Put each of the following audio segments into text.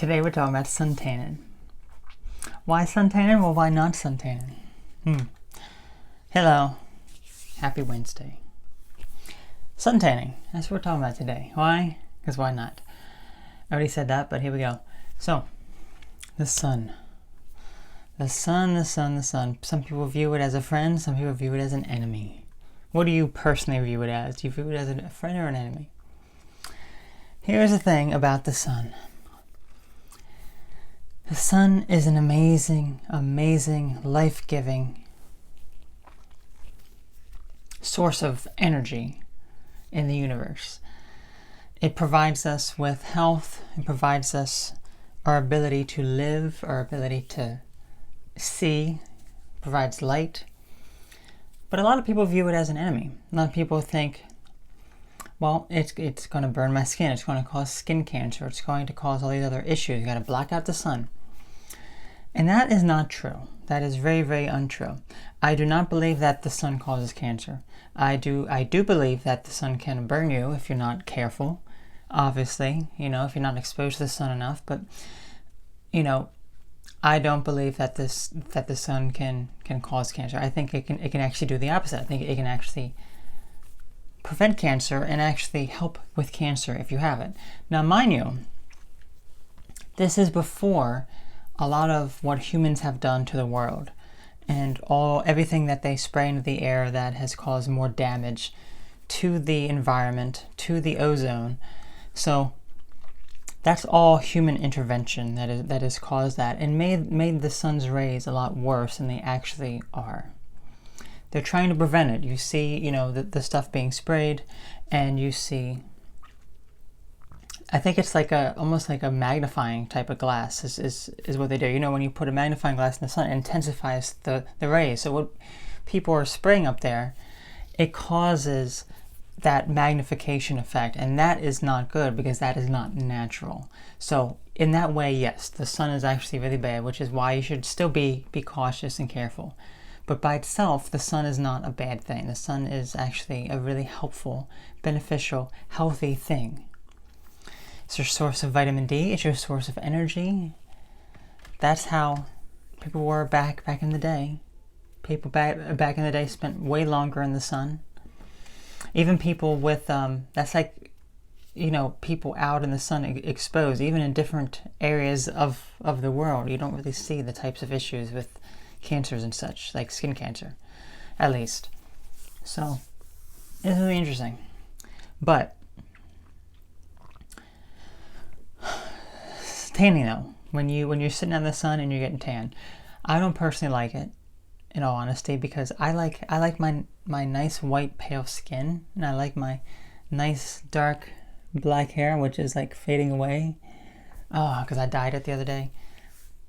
Today we're talking about sun tanning. Why sun tanning? Well, why not sun tanning? Hello. Happy Wednesday. Sun tanning. That's what we're talking about today. Why? Because why not? I already said that, but here we go. So, the sun. The sun. Some people view it as a friend. Some people view it as an enemy. What do you personally view it as? Do you view it as a friend or an enemy? Here's the thing about the sun. The sun is an amazing, life-giving source of energy in the universe. It provides us with health. It provides us our ability to live, our ability to see, provides light. But a lot of people view it as an enemy. A lot of people think, well, it's going to burn my skin. It's going to cause skin cancer. It's going to cause all these other issues. You got to block out the sun. And that is not true. That is very, very untrue. I do not believe that the sun causes cancer. I do believe that the sun can burn you if you're not careful. Obviously, if you're not exposed to the sun enough. But, I don't believe that the sun can cause cancer. I think it can actually do the opposite. I think it can actually prevent cancer and actually help with cancer if you have it. Now, mind you, this is before a lot of what humans have done to the world and everything that they spray into the air that has caused more damage to the environment, to the ozone. So that's all human intervention that has caused that and made the sun's rays a lot worse than they actually are. They're trying to prevent it. You see, the stuff being sprayed, and you see, I think it's almost like a magnifying type of glass is what they do. When you put a magnifying glass in the sun, it intensifies the rays. So what people are spraying up there, it causes that magnification effect, and that is not good because that is not natural. So in that way, yes, the sun is actually really bad, which is why you should still be cautious and careful. But by itself, the sun is not a bad thing. The sun is actually a really helpful, beneficial, healthy thing. It's your source of vitamin D. It's your source of energy. That's how people were back in the day. People back in the day spent way longer in the sun. Even people with, that's like, people out in the sun exposed, even in different areas of the world. You don't really see the types of issues with cancers and such, like skin cancer, at least. So, it's really interesting. But, tanning though, when you're sitting in the sun and you're getting tan, I don't personally like it, in all honesty, because I like my nice white pale skin, and I like my nice dark black hair, which is like fading away. Oh, because I dyed it the other day.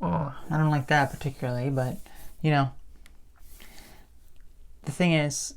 Oh, I don't like that particularly, but the thing is,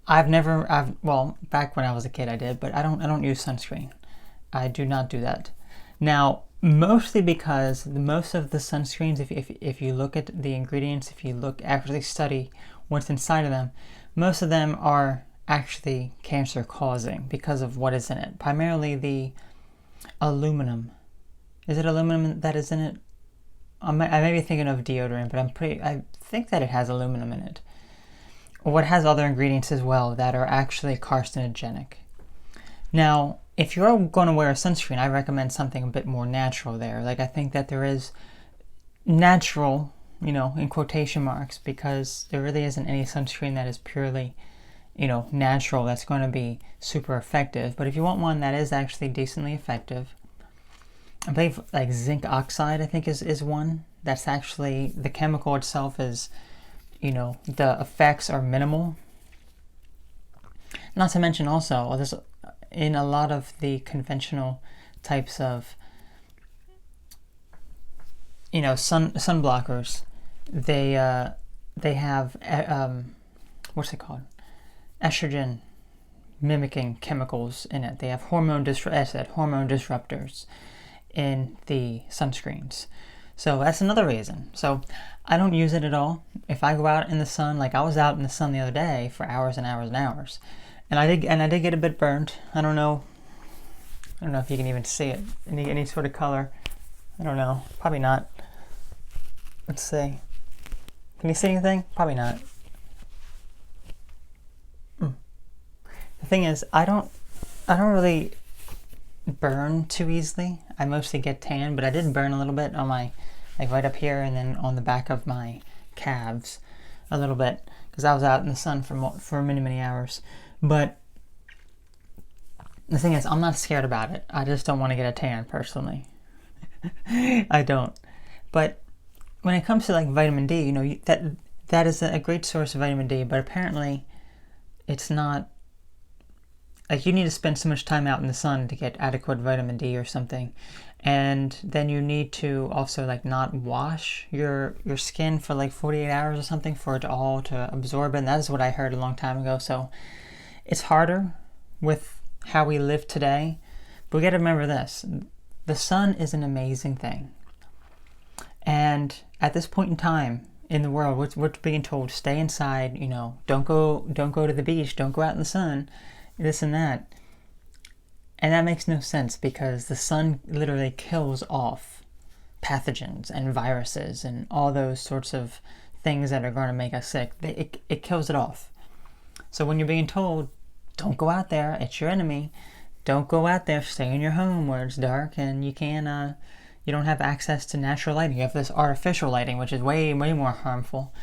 back when I was a kid I did, but I don't use sunscreen. I do not do that. Now, mostly because most of the sunscreens, if you look at the ingredients, if you actually study what's inside of them, most of them are actually cancer causing because of what is in it. Primarily the aluminum. Is it aluminum that is in it? I may be thinking of deodorant, but I think that it has aluminum in it. Or it has other ingredients as well that are actually carcinogenic. Now, if you're going to wear a sunscreen, I recommend something a bit more natural there. I think that there is natural, in quotation marks, because there really isn't any sunscreen that is purely, natural that's going to be super effective. But if you want one that is actually decently effective, I believe zinc oxide, I think is one. That's actually, the chemical itself is, the effects are minimal. Not to mention also, there's in a lot of the conventional types of, sun blockers, they have, what's it called? Estrogen mimicking chemicals in it. They have hormone disruptors in the sunscreens. So that's another reason. So I don't use it at all. If I go out in the sun, like I was out in the sun the other day for hours and hours and hours, and I did get a bit burned. I don't know I don't know if you can even see it. Any sort of color. I don't know. Probably not. Let's see. Can you see anything? Probably not. The thing is, I don't really burn too easily. I mostly get tan, but I did burn a little bit on my, like right up here, and then on the back of my calves a little bit, because I was out in the sun for many hours. But the thing is, I'm not scared about it. I just don't want to get a tan personally. I don't. But when it comes to like vitamin D, you know, that is a great source of vitamin D, but apparently it's not, like, you need to spend so much time out in the sun to get adequate vitamin D or something. And then you need to also like not wash your skin for like 48 hours or something for it all to absorb it. And that is what I heard a long time ago. So it's harder with how we live today. But we got to remember this. The sun is an amazing thing. And at this point in time in the world, we're being told, stay inside, you know, don't go to the beach, don't go out in the sun, this and that. And that makes no sense, because the sun literally kills off pathogens and viruses and all those sorts of things that are going to make us sick. It kills it off. So when you're being told, don't go out there, it's your enemy, don't go out there, stay in your home where it's dark and you can't, you don't have access to natural lighting. You have this artificial lighting, which is way more harmful.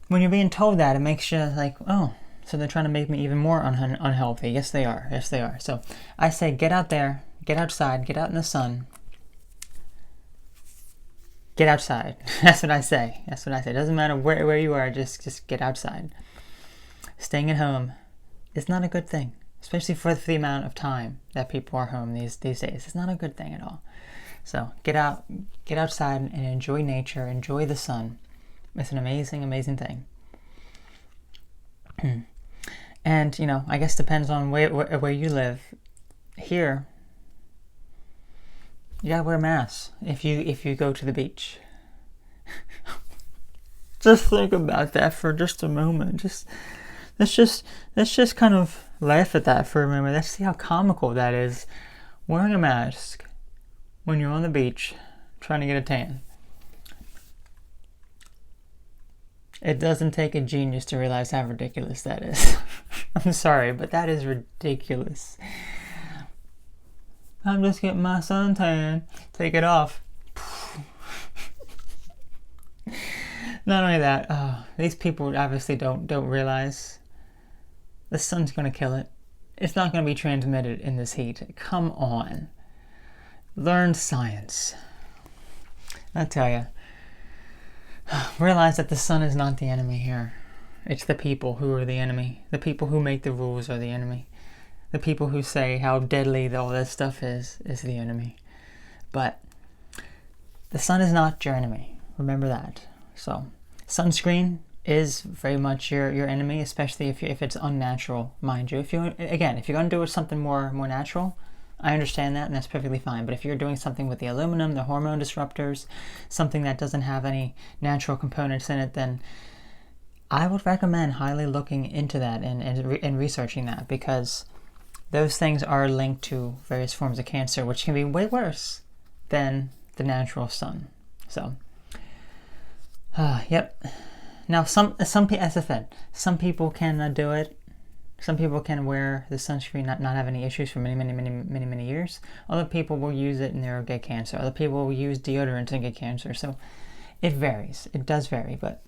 When you're being told that, it makes you like, oh, so they're trying to make me even more unhealthy. Yes, they are. Yes, they are. So I say, get out there, get outside, get out in the sun. Get outside. That's what I say. That's what I say. It doesn't matter where you are, just get outside. Staying at home is not a good thing, especially for the amount of time that people are home these days. It's not a good thing at all. So get outside and enjoy nature, enjoy the sun. It's an amazing thing. And, you know, I guess depends on where you live. Here, you gotta wear masks if you go to the beach. Just think about that for just a moment. Let's just kind of laugh at that for a moment. Let's see how comical that is. Wearing a mask when you're on the beach trying to get a tan. It doesn't take a genius to realize how ridiculous that is. I'm sorry, but that is ridiculous. I'm just getting my suntan. Take it off. Not only that, these people obviously don't realize the sun's going to kill it. It's not going to be transmitted in this heat. Come on. Learn science. I tell you. Realize that the sun is not the enemy here. It's the people who are the enemy. The people who make the rules are the enemy. The people who say how deadly all this stuff is the enemy. But the sun is not your enemy. Remember that. So, sunscreen is very much your enemy, especially if it's unnatural, mind you. If you're going to do something more natural, I understand that, and that's perfectly fine. But if you're doing something with the aluminum, the hormone disruptors, something that doesn't have any natural components in it, then I would recommend highly looking into that and researching that, because those things are linked to various forms of cancer, which can be way worse than the natural sun. So, yep. Now, some as I said, some people can do it. Some people can wear the sunscreen, not have any issues for many years. Other people will use it and they'll get cancer. Other people will use deodorant and get cancer. So it varies. It does vary. But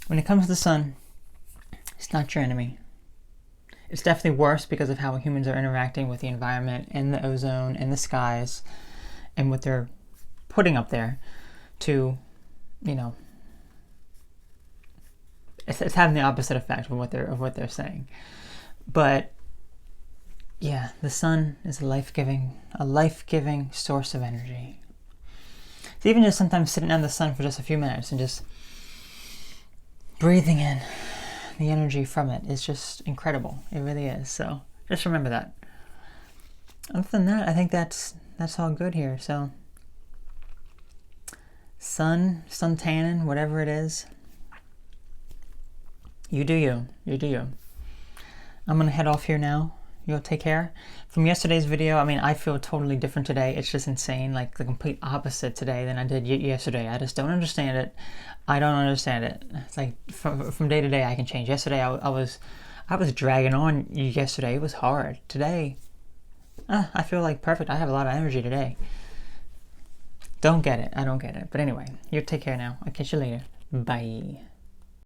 when it comes to the sun, it's not your enemy. It's definitely worse because of how humans are interacting with the environment and the ozone and the skies and what they're putting up there to, you know, it's having the opposite effect of what they're saying. But yeah, the sun is a life-giving source of energy. So even just sometimes sitting out in the sun for just a few minutes and just breathing in the energy from it is just incredible. It really is. So just remember that. Other than that, I think that's all good here. So sun tanning, whatever it is, you do you. I'm gonna head off here now. You'll take care. From yesterday's video, I mean, I feel totally different today. It's just insane, like the complete opposite today than I did yesterday. I just don't understand it. I don't understand it. It's like from day to day, I can change. Yesterday, I was dragging on yesterday. It was hard. Today, I feel like perfect. I have a lot of energy today. Don't get it. I don't get it. But anyway, you take care now. I'll catch you later. Bye.